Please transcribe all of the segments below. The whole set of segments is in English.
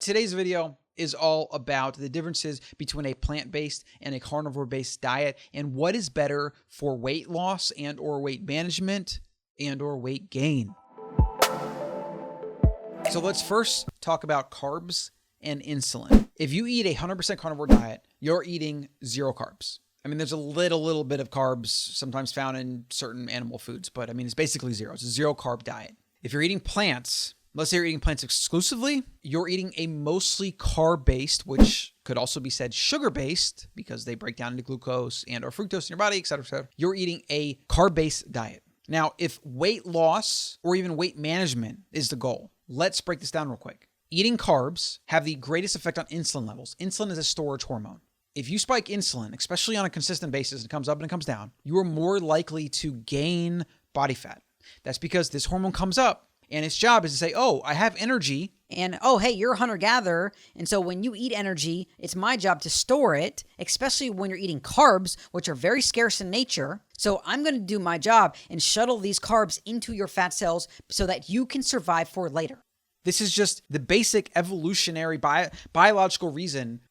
Today's video is all about the differences between a plant-based and a carnivore-based diet and what is better for weight loss and or weight management and or weight gain. So let's first talk about carbs and insulin. If you eat a 100% carnivore diet, you're eating zero carbs. I mean, there's a little bit of carbs sometimes found in certain animal foods, but I mean, it's basically zero. It's a zero carb diet. If you're eating plants, let's say you're eating plants exclusively, you're eating a mostly carb-based, which could also be said sugar-based because they break down into glucose and or fructose in your body, et cetera, et cetera. You're eating a carb-based diet. Now, if weight loss or even weight management is the goal, let's break this down real quick. Eating carbs have the greatest effect on insulin levels. Insulin is a storage hormone. If you spike insulin, especially on a consistent basis, it comes up and it comes down, you are more likely to gain body fat. That's because this hormone comes up and its job is to say, oh, I have energy. And, oh, hey, you're a hunter-gatherer. And so when you eat energy, it's my job to store it, especially when you're eating carbs, which are very scarce in nature. So I'm going to do my job and shuttle these carbs into your fat cells so that you can survive for later. This is just the basic evolutionary biological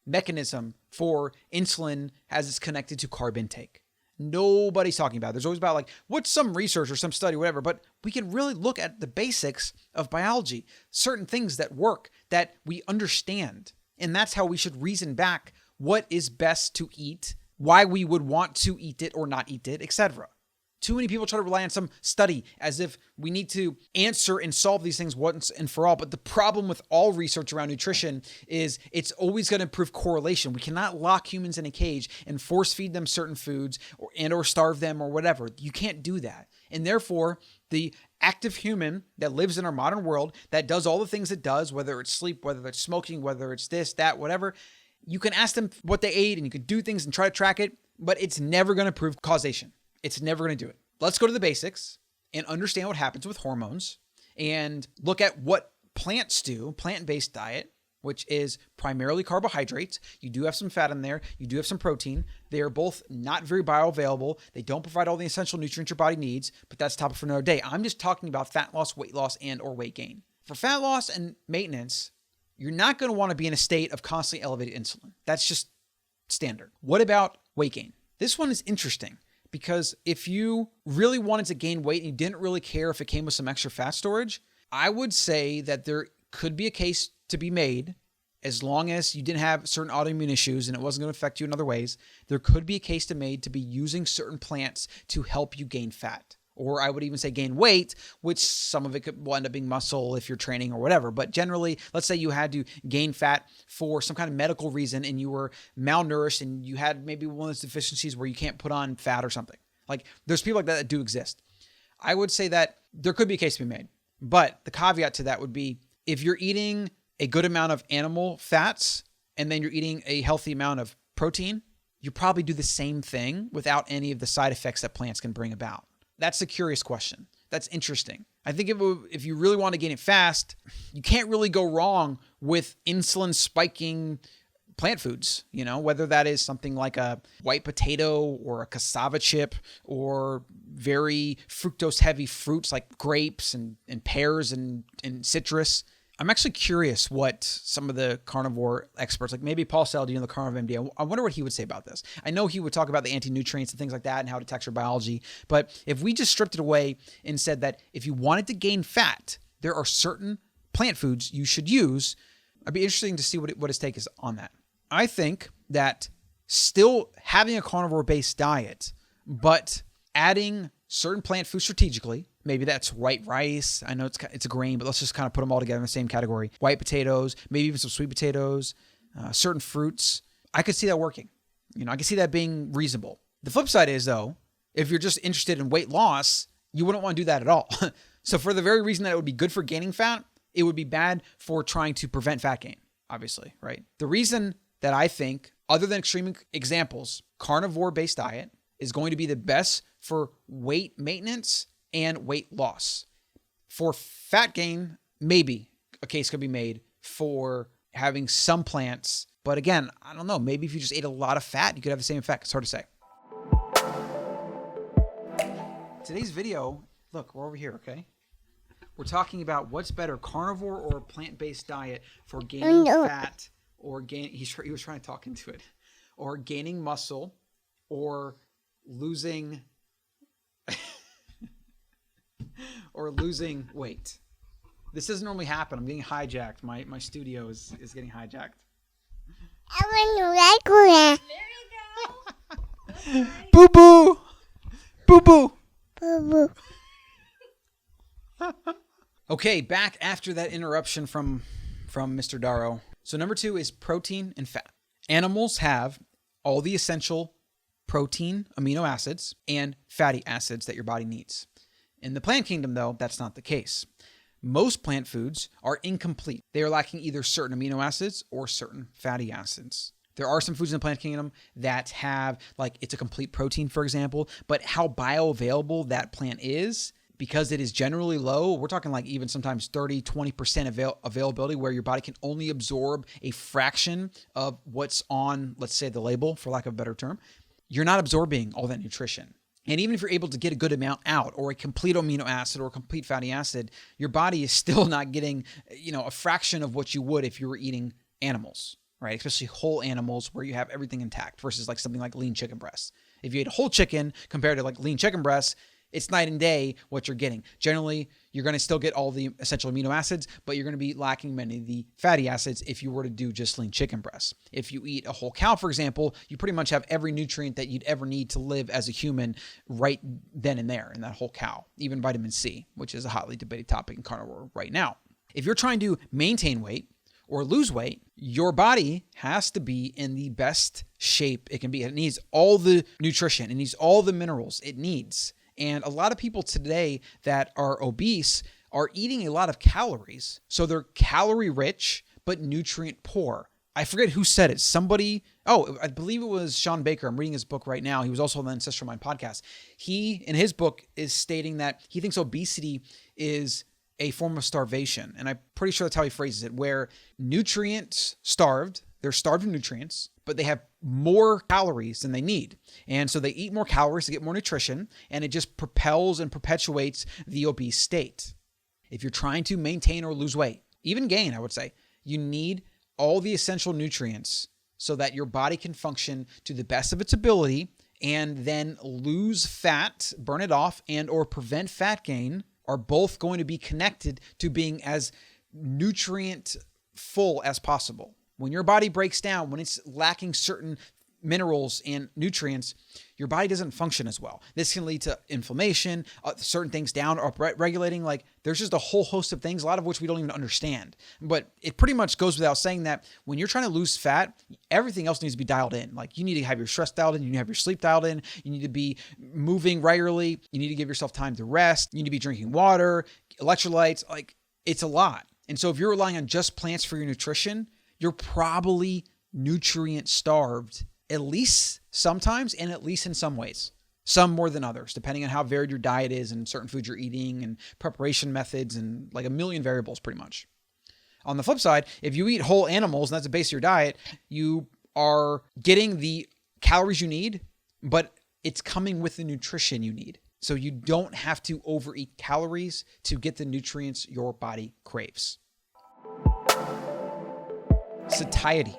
mechanism for insulin as it's connected to carb intake. Nobody's talking about it. There's always about like, what's some research or some study, whatever, but we can really look at the basics of biology, certain things that work, that we understand. And that's how we should reason back what is best to eat, why we would want to eat it or not eat it, etc. Too many people try to rely on some study as if we need to answer and solve these things once and for all. But the problem with all research around nutrition is it's always going to prove correlation. We cannot lock humans in a cage and force feed them certain foods or starve them or whatever. You can't do that. And therefore, the active human that lives in our modern world that does all the things it does, whether it's sleep, whether it's smoking, whether it's this, that, whatever, you can ask them what they ate and you can do things and try to track it, but it's never going to prove causation. It's never going to do it. Let's go to the basics and understand what happens with hormones and look at what plants do, plant-based diet, which is primarily carbohydrates. You do have some fat in there. You do have some protein. They are both not very bioavailable. They don't provide all the essential nutrients your body needs, but that's a topic for another day. I'm just talking about fat loss, weight loss, and or weight gain. For fat loss and maintenance, you're not going to want to be in a state of constantly elevated insulin. That's just standard. What about weight gain? This one is interesting. Because if you really wanted to gain weight and you didn't really care if it came with some extra fat storage, I would say that there could be a case to be made, as long as you didn't have certain autoimmune issues and it wasn't going to affect you in other ways, there could be a case to be made to be using certain plants to help you gain fat. Or I would even say gain weight, which some of it will end up being muscle if you're training or whatever. But generally, let's say you had to gain fat for some kind of medical reason and you were malnourished and you had maybe one of those deficiencies where you can't put on fat or something. Like there's people like that do exist. I would say that there could be a case to be made. But the caveat to that would be if you're eating a good amount of animal fats and then you're eating a healthy amount of protein, you probably do the same thing without any of the side effects that plants can bring about. That's a curious question. That's interesting. I think if you really want to gain it fast, you can't really go wrong with insulin spiking plant foods, whether that is something like a white potato or a cassava chip or very fructose heavy fruits like grapes and pears and citrus. I'm actually curious what some of the carnivore experts, like maybe Paul Saladino, the Carnivore MD, I wonder what he would say about this. I know he would talk about the anti-nutrients and things like that and how it attacks your biology. But if we just stripped it away and said that if you wanted to gain fat, there are certain plant foods you should use, I'd be interested to see what his take is on that. I think that still having a carnivore-based diet, but adding certain plant foods strategically, maybe that's white rice. I know it's a grain, but let's just kind of put them all together in the same category. White potatoes, maybe even some sweet potatoes, certain fruits. I could see that working. I could see that being reasonable. The flip side is, though, if you're just interested in weight loss, you wouldn't want to do that at all. So for the very reason that it would be good for gaining fat, it would be bad for trying to prevent fat gain, obviously, right? The reason that I think, other than extreme examples, carnivore-based diet is going to be the best for weight maintenance and weight loss. For fat gain, maybe a case could be made for having some plants. But again, I don't know. Maybe if you just ate a lot of fat, you could have the same effect. It's hard to say. Today's video, look, we're over here, okay? We're talking about what's better, carnivore or plant-based diet for gaining fat or gain. He was trying to talk into it, or gaining muscle, or losing weight. This doesn't normally happen. I'm getting hijacked. My studio is getting hijacked. There you go. Boo boo, boo boo. Boo boo. Okay, back after that interruption from Mr. Darrow. So number 2 is protein and fat. Animals have all the essential protein, amino acids, and fatty acids that your body needs. In the plant kingdom, though, that's not the case. Most plant foods are incomplete. They are lacking either certain amino acids or certain fatty acids. There are some foods in the plant kingdom that have, like, it's a complete protein, for example, but how bioavailable that plant is, because it is generally low, we're talking like even sometimes 30, 20% availability, where your body can only absorb a fraction of what's on, let's say, the label, for lack of a better term. You're not absorbing all that nutrition. And even if you're able to get a good amount out, or a complete amino acid or a complete fatty acid, your body is still not getting, a fraction of what you would if you were eating animals, right? Especially whole animals where you have everything intact versus like something like lean chicken breasts. If you ate a whole chicken compared to like lean chicken breasts, it's night and day what you're getting. Generally, you're going to still get all the essential amino acids, but you're going to be lacking many of the fatty acids if you were to do just lean chicken breasts. If you eat a whole cow, for example, you pretty much have every nutrient that you'd ever need to live as a human right then and there in that whole cow, even vitamin C, which is a hotly debated topic in carnivore right now. If you're trying to maintain weight or lose weight, your body has to be in the best shape it can be. It needs all the nutrition. It needs all the minerals it needs. And a lot of people today that are obese are eating a lot of calories. So they're calorie rich, but nutrient poor. I forget who said it. I believe it was Sean Baker. I'm reading his book right now. He was also on the Ancestral Mind podcast. He, in his book, is stating that he thinks obesity is a form of starvation. And I'm pretty sure that's how he phrases it, where nutrients starved, they're starved of nutrients, but they have more calories than they need. And so they eat more calories to get more nutrition, and it just propels and perpetuates the obese state. If you're trying to maintain or lose weight, even gain, I would say, you need all the essential nutrients so that your body can function to the best of its ability, and then lose fat, burn it off, and or prevent fat gain are both going to be connected to being as nutrient full as possible. When your body breaks down, when it's lacking certain minerals and nutrients, your body doesn't function as well. This can lead to inflammation, certain things down or regulating. Like, there's just a whole host of things, a lot of which we don't even understand. But it pretty much goes without saying that when you're trying to lose fat, everything else needs to be dialed in. Like, you need to have your stress dialed in. You need to have your sleep dialed in. You need to be moving regularly. You need to give yourself time to rest. You need to be drinking water, electrolytes. Like, it's a lot. And so if you're relying on just plants for your nutrition, you're probably nutrient starved, at least sometimes, and at least in some ways. Some more than others, depending on how varied your diet is and certain foods you're eating and preparation methods and like a million variables pretty much. On the flip side, if you eat whole animals and that's the base of your diet, you are getting the calories you need, but it's coming with the nutrition you need. So you don't have to overeat calories to get the nutrients your body craves. Satiety.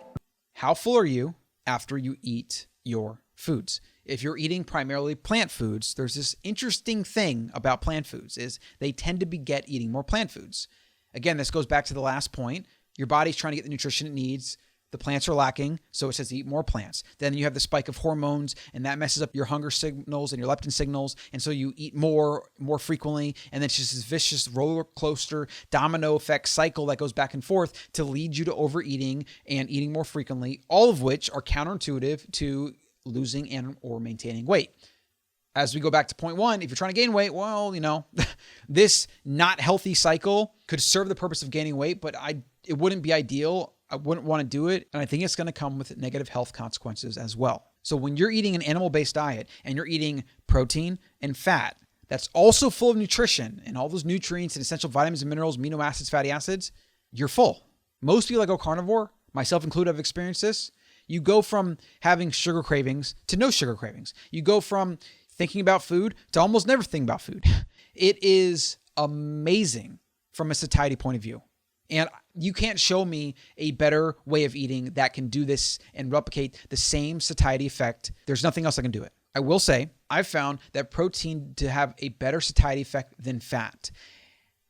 How full are you after you eat your foods? If you're eating primarily plant foods, there's this interesting thing about plant foods is they tend to beget eating more plant foods. Again, this goes back to the last point. Your body's trying to get the nutrition it needs. The plants are lacking, so it says to eat more plants. Then you have the spike of hormones, and that messes up your hunger signals and your leptin signals, and so you eat more frequently, and then it's just this vicious roller coaster domino effect cycle that goes back and forth to lead you to overeating and eating more frequently, all of which are counterintuitive to losing and or maintaining weight. As we go back to point 1, if you're trying to gain weight, well, this not healthy cycle could serve the purpose of gaining weight, but it wouldn't be ideal. I wouldn't want to do it. And I think it's going to come with negative health consequences as well. So when you're eating an animal-based diet and you're eating protein and fat, that's also full of nutrition and all those nutrients and essential vitamins and minerals, amino acids, fatty acids, you're full. Most people that go carnivore, myself included, have experienced this. You go from having sugar cravings to no sugar cravings. You go from thinking about food to almost never thinking about food. It is amazing from a satiety point of view. And you can't show me a better way of eating that can do this and replicate the same satiety effect. There's nothing else that can do it. I will say, I've found that protein to have a better satiety effect than fat.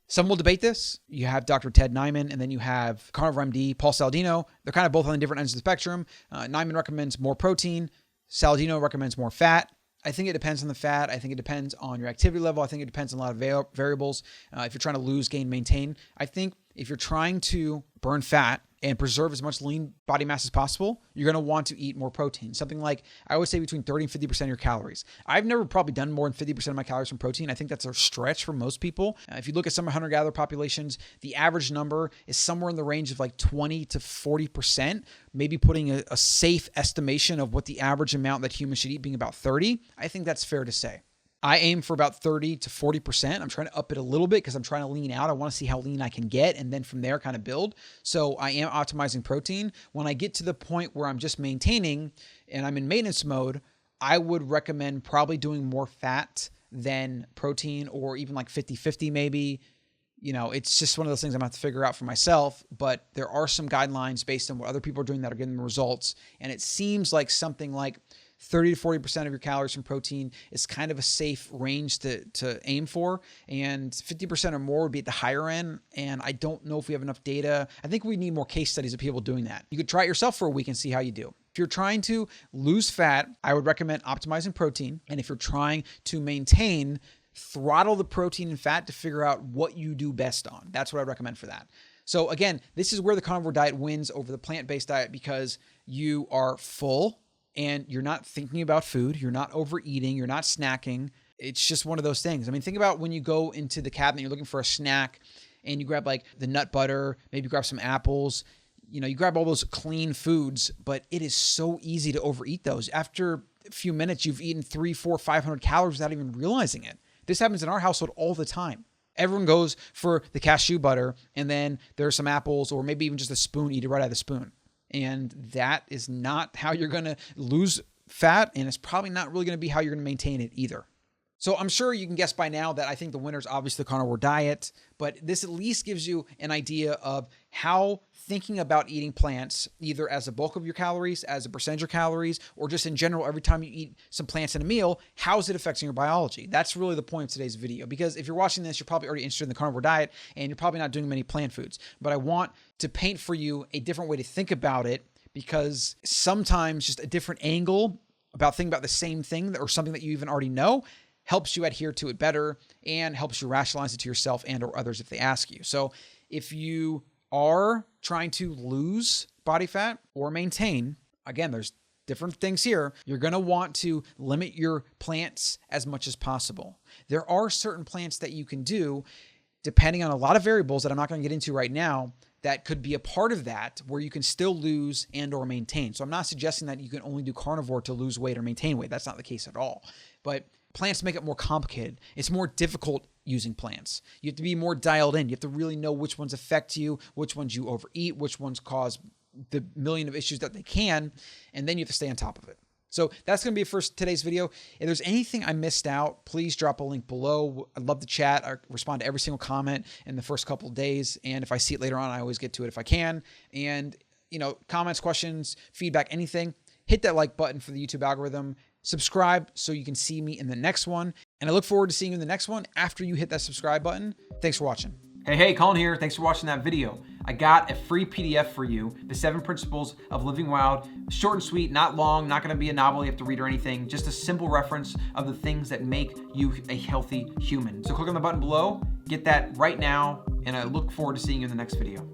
Some will debate this. You have Dr. Ted Nyman, and then you have Carnivore MD, Paul Saladino. They're kind of both on the different ends of the spectrum. Nyman recommends more protein. Saladino recommends more fat. I think it depends on the fat. I think it depends on your activity level. I think it depends on a lot of variables. If you're trying to lose, gain, maintain, I think if you're trying to burn fat and preserve as much lean body mass as possible, you're going to want to eat more protein. Something like, I would say between 30 and 50% of your calories. I've never probably done more than 50% of my calories from protein. I think that's a stretch for most people. If you look at some hunter-gatherer populations, the average number is somewhere in the range of like 20 to 40%, maybe putting a safe estimation of what the average amount that humans should eat being about 30. I think that's fair to say. I aim for about 30 to 40%. I'm trying to up it a little bit because I'm trying to lean out. I want to see how lean I can get and then from there kind of build. So I am optimizing protein. When I get to the point where I'm just maintaining and I'm in maintenance mode, I would recommend probably doing more fat than protein, or even like 50-50 maybe. You know, it's just one of those things I'm going to have to figure out for myself, but there are some guidelines based on what other people are doing that are getting the results. And it seems like something like 30 to 40% of your calories from protein is kind of a safe range to aim for. And 50% or more would be at the higher end. And I don't know if we have enough data. I think we need more case studies of people doing that. You could try it yourself for a week and see how you do. If you're trying to lose fat, I would recommend optimizing protein. And if you're trying to maintain, throttle the protein and fat to figure out what you do best on. That's what I recommend for that. So again, this is where the carnivore diet wins over the plant-based diet, because you are full and you're not thinking about food. You're not overeating. You're not snacking. It's just one of those things. I mean, think about when you go into the cabinet, you're looking for a snack and you grab like the nut butter, maybe grab some apples. You know, you grab all those clean foods, but it is so easy to overeat those. After a few minutes, you've eaten 300, 400, 500 calories without even realizing it. This happens in our household all the time. Everyone goes for the cashew butter and then there's some apples or maybe even just a spoon, eat it right out of the spoon. And that is not how you're going to lose fat. And it's probably not really going to be how you're going to maintain it either. So I'm sure you can guess by now that I think the winner is obviously the carnivore diet, but this at least gives you an idea of how thinking about eating plants, either as a bulk of your calories, as a percentage of calories, or just in general, every time you eat some plants in a meal, how is it affecting your biology? That's really the point of today's video, because if you're watching this, you're probably already interested in the carnivore diet and you're probably not doing many plant foods, but I want to paint for you a different way to think about it, because sometimes just a different angle about thinking about the same thing or something that you even already know helps you adhere to it better and helps you rationalize it to yourself and or others if they ask you. So if you are trying to lose body fat or maintain, again, there's different things here. You're going to want to limit your plants as much as possible. There are certain plants that you can do depending on a lot of variables that I'm not going to get into right now that could be a part of that, where you can still lose and or maintain. So I'm not suggesting that you can only do carnivore to lose weight or maintain weight. That's not the case at all. But plants make it more complicated. It's more difficult using plants. You have to be more dialed in. You have to really know which ones affect you, which ones you overeat, which ones cause the million of issues that they can, and then you have to stay on top of it. So that's going to be it for today's video. If there's anything I missed out, please drop a link below. I'd love to chat. I respond to every single comment in the first couple of days. And if I see it later on, I always get to it if I can. And, you know, comments, questions, feedback, anything, hit that like button for the YouTube algorithm. Subscribe so you can see me in the next one. And I look forward to seeing you in the next one after you hit that subscribe button. Thanks for watching. Hey, Colin here. Thanks for watching that video. I got a free PDF for you, The 7 Principles of Living Wild. Short and sweet, not long, not going to be a novel you have to read or anything. Just a simple reference of the things that make you a healthy human. So click on the button below, get that right now, and I look forward to seeing you in the next video.